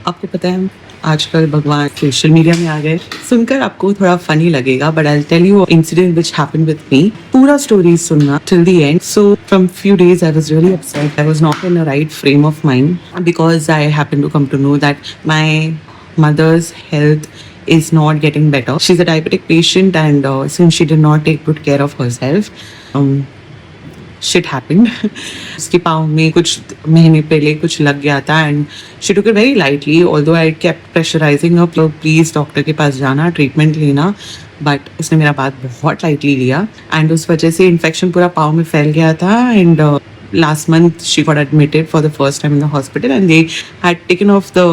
आपको पता है आजकल भगवान सोशल मीडिया में आ गए। सुनकर आपको थोड़ा फनी लगेगा but I tell you incident which happened with me. पूरा स्टोरी सुनना till the end. So from few days I was really upset. I was not in a right frame of mind because I happen to come to know that my mother's health is not getting better. She's a diabetic patient and since she did not take good care of herself, shit happened. उसके पाँव में कुछ महीने पहले कुछ लग गया था and she took it very lightly although I kept pressurising her please doctor के पास जाना, ट्रीटमेंट लेना, बट उसने मेरा बात बहुत लाइटली लिया एंड उस वजह से इन्फेक्शन पूरा पाँव में फैल गया था and last month she got admitted for the first time in the hospital and they had taken off the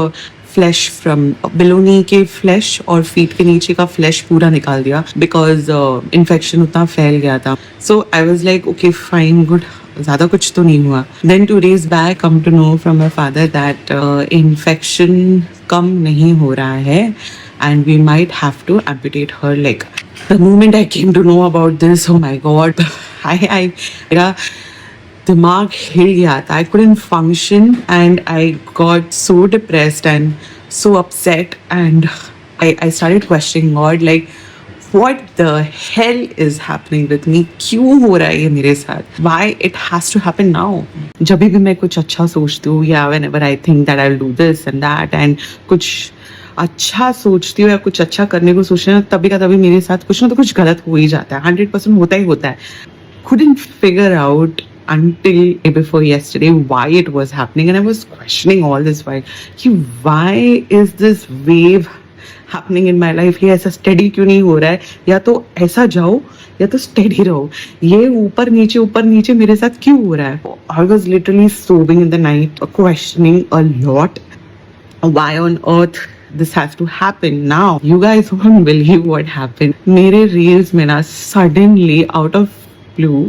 flash from बिलोनी के फ्लैश और फीट के नीचे का फ्लैश पूरा निकाल दिया बिकॉज इन्फेक्शन उतना फैल गया था. So I was like okay fine good, ज़्यादा कुछ तो नहीं हुआ. Then 2 days back come to know from my father that infection कम नहीं हो रहा है and we might have to amputate her leg. The moment I came to know about this, oh my God, I मेरा दिमाग हिल गया था. आई couldn't function and I got so depressed and so upset and I started questioning God like what the hell is happening with me? क्यों हो रहा है ये मेरे साथ? Why it has to happen now? जब भी मैं कुछ अच्छा सोचती हूँ या whenever I think that I'll do this and that and कुछ अच्छा सोचती हूँ या कुछ अच्छा करने को सोचती हूँ तभी का तभी मेरे साथ कुछ ना तो कुछ गलत हो ही जाता है. 100% होता ही होता है. Couldn't figure out until before yesterday why it was happening and I was questioning all this while why is this wave happening in my life? ये ऐसा steady क्यों नहीं हो रहा है? या तो ऐसा जाओ या तो steady रहो. ये ऊपर नीचे मेरे साथ क्यों हो रहा है? I was literally sobbing in the night, questioning a lot. Why on earth this has to happen now? You guys won't believe what happened. मेरे reels में ना suddenly out of blue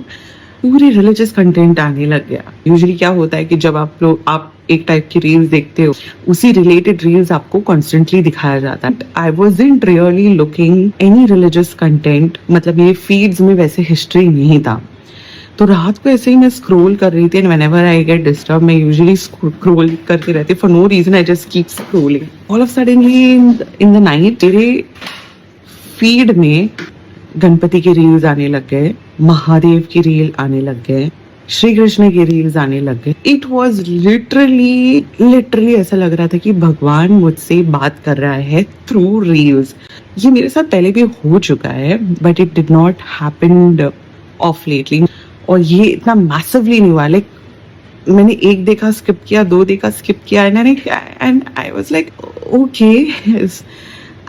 पूरी रिलीजियस कंटेंट आने लग गया. Usually क्या होता है कि जब आप एक टाइप की रील्स देखते हो उसी रिलेटेड रील्स आपको कॉन्स्टेंटली दिखाया जाता है. आई wasn't really looking any religious content, मतलब ये फीड्स में वैसे हिस्ट्री नहीं था. तो रात को ऐसे ही मैं स्क्रॉल कर रही थी and whenever I get disturb मैं यूजुअली स्क्रॉल करती रहती for no reason. I just keep scrolling. All of suddenly in the night तेरे फीड में गणपति के रील्स आने लग गए, महादेव की रील आने लग गए, श्री कृष्ण के रील्स आने लग गए. इट वॉज लिटरली ऐसा लग रहा था कि भगवान मुझसे बात कर रहा है थ्रू रील्स. ये मेरे साथ पहले भी हो चुका है but it did not happened of lately. और ये इतना मैसिवली नहीं हुआ. लाइक मैंने एक देखा स्किप किया, 2 देखा स्किप किया and I was like okay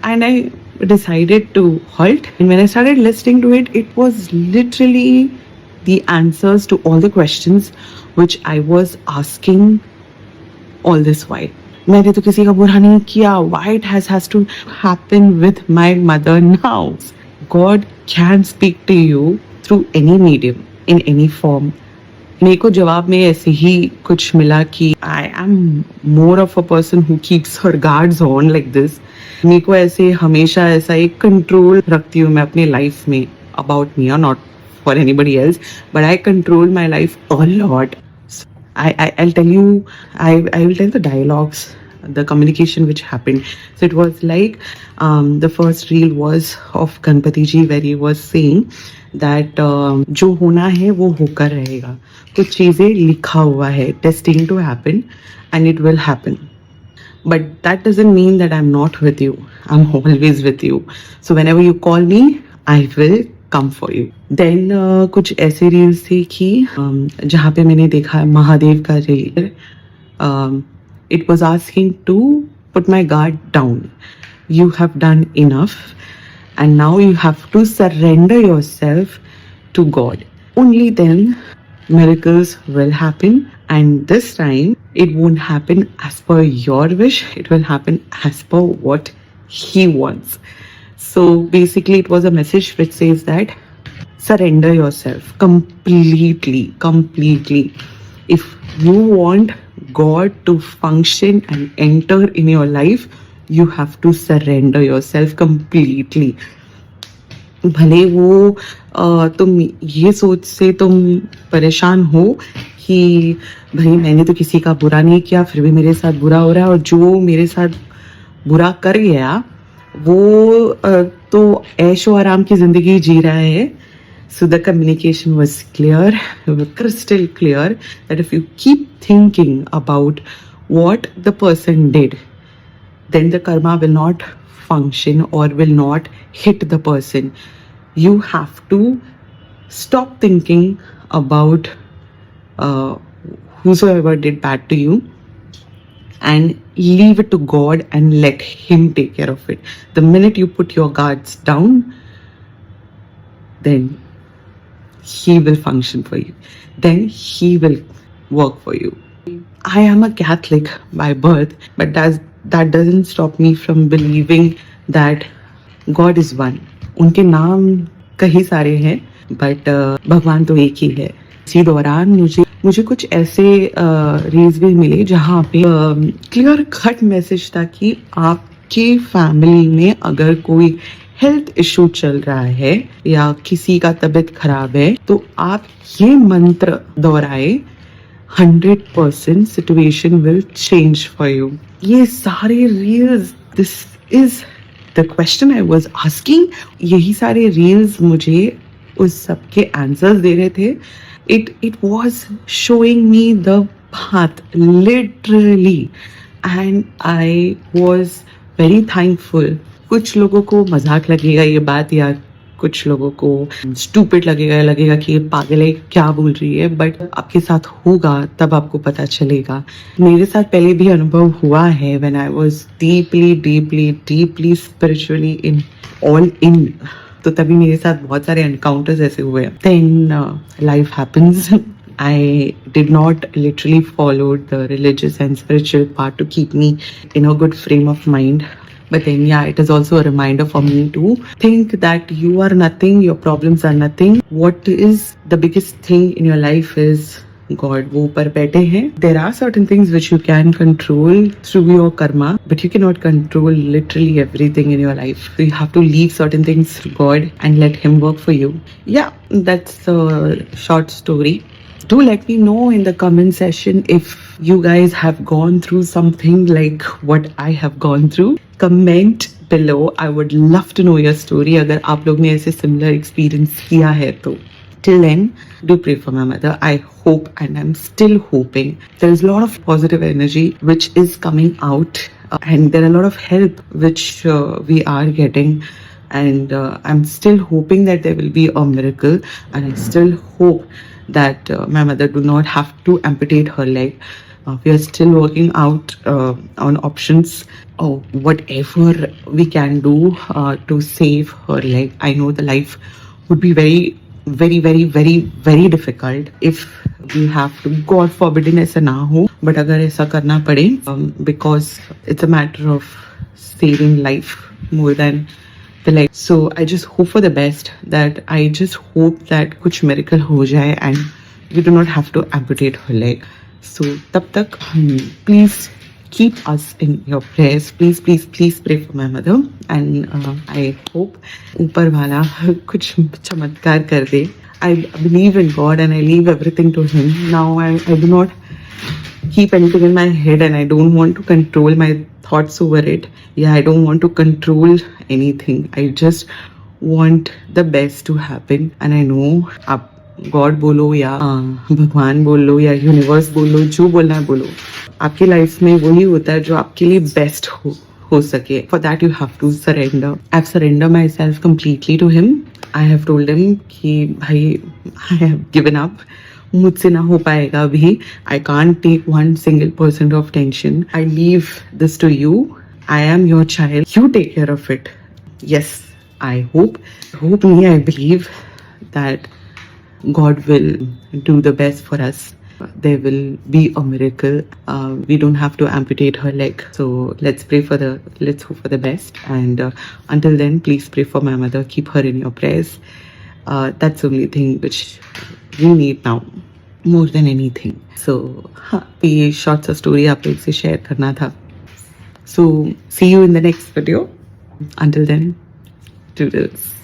and I decided to halt, and when I started listening to it, it was literally the answers to all the questions which I was asking all this while. मैंने तो किसी का बुरा नहीं किया. Why it has to happen with my mother now? God can speak to you through any medium, in any form. मेरे को जवाब में ऐसे ही कुछ मिला कि I am more of a person who keeps her guards on like this. मेरे को ऐसे हमेशा ऐसा एक कंट्रोल रखती हूँ मैं अपनी लाइफ में अबाउट मी और not for anybody else but I control my life a lot. I'll tell you, I will tell the dialogues, the communication which happened. So it was like the first reel was of Ganpati ji where he was saying that जो होना है वो होकर रहेगा. कुछ चीज़ें लिखा हुआ है destined to happen and it will happen. But that doesn't mean that I'm not with you. I'm always with you. So whenever you call me, I will come for you. Then कुछ ऐसे reels थे कि जहाँ पे मैंने देखा महादेव का reel. It was asking to put my guard down. You have done enough and now you have to surrender yourself to God. Only then miracles will happen. And this time, it won't happen as per your wish. It will happen as per what he wants. So basically, it was a message which says that surrender yourself completely. If you want God to function and enter in your life, you have to surrender yourself completely. भले वो तुम ये सोच से तुम परेशान हो कि भाई मैंने तो किसी का बुरा नहीं किया, फिर भी मेरे साथ बुरा हो रहा है, और जो मेरे साथ बुरा कर गया वो तो ऐशो आराम की ज़िंदगी जी रहा है. So the communication was clear, crystal clear, that if you keep thinking about what the person did, then the karma will not function or will not hit the person. You have to stop thinking about uh, whosoever did bad to you and leave it to God and let Him take care of it. The minute you put your guards down, then He will function for you. Then He will work for you. I am a Catholic by birth, but that doesn't stop me from believing that God is one. उनके नाम कई सारे हैं, but भगवान तो एक ही है. इसी दौरान मुझे कुछ ऐसे रील्स भी मिले जहाँ पे क्लियर कट मैसेज था कि आपके फैमिली में अगर कोई हेल्थ इशू चल रहा है या किसी का तबीयत खराब है तो आप ये मंत्र दोहराए, 100% situation will change for you. ये सारे reels, this is the question I was asking. यही सारे रील्स मुझे उस सब के आंसर्स दे रहे थे. It was showing me the path literally and I was very thankful. कुछ लोगों को मजाक लगेगा ये बात, या कुछ लोगों को स्टूपिड लगेगा कि ये पागल है, क्या बोल रही है, बट आपके साथ होगा तब आपको पता चलेगा. मेरे साथ पहले भी अनुभव हुआ है when I was deeply spiritually in all in. तो तभी मेरे साथ बहुत सारे एनकाउंटर्स ऐसे हुए. Then life happens. I did not literally follow the religious and spiritual part to keep me in a good frame of mind. But then, yeah, it is also a reminder for me to think that you are nothing, your problems are nothing. What is the biggest thing in your life is God. वो ऊपर बैठे हैं. There are certain things which you can control through your karma, but you cannot control literally everything in your life. So you have to leave certain things to God and let Him work for you. Yeah, that's a short story. Do let me know in the comment section if you guys have gone through something like what I have gone through. Comment below. I would love to know your story. अगर आप लोग ने ऐसे similar experience किया है तो. Till then, do pray for my mother. I hope and I'm still hoping. There is a lot of positive energy which is coming out and there are a lot of help which we are getting. And I'm still hoping that there will be a miracle, and I still hope that my mother do not have to amputate her leg. We are still working out on options or whatever we can do to save her leg. I know the life would be very difficult if we have to, God forbid ऐसा ना हो, but अगर ऐसा करना पड़े, because it's a matter of saving life more than the leg. So I just hope for the best. That I just hope that कुछ miracle हो जाए and we do not have to amputate her leg. So तब तक please keep us in your prayers. Please pray for my mother, and I hope ऊपर वाला कुछ चमत्कार कर दे. I believe in God and I leave everything to Him. Now I do not keep anything in my head and I don't want to control my thoughts over it. Yeah, I don't want to control anything. I just want the best to happen. And I know आप God बोलो या भगवान बोलो या universe बोलो, जो बोलना है बोलो, आपकी लाइफ में वही होता है जो आपके लिए बेस्ट हो सके. For that you have to surrender. I've surrendered myself completely to Him. I have told Him कि भाई I have given up. मुझसे ना हो पाएगा अभी. I can't take 1% of tension. I leave this to you. I am your child. You take care of it. Yes, I hope me, I believe that God will do the best for us. There will be a miracle. We don't have to amputate her leg. So let's hope for the best. And until then, please pray for my mother. Keep her in your prayers. That's the only thing which we need now, more than anything. So ये short सा story आप लोग से share करना था. So see you in the next video. Until then, do this.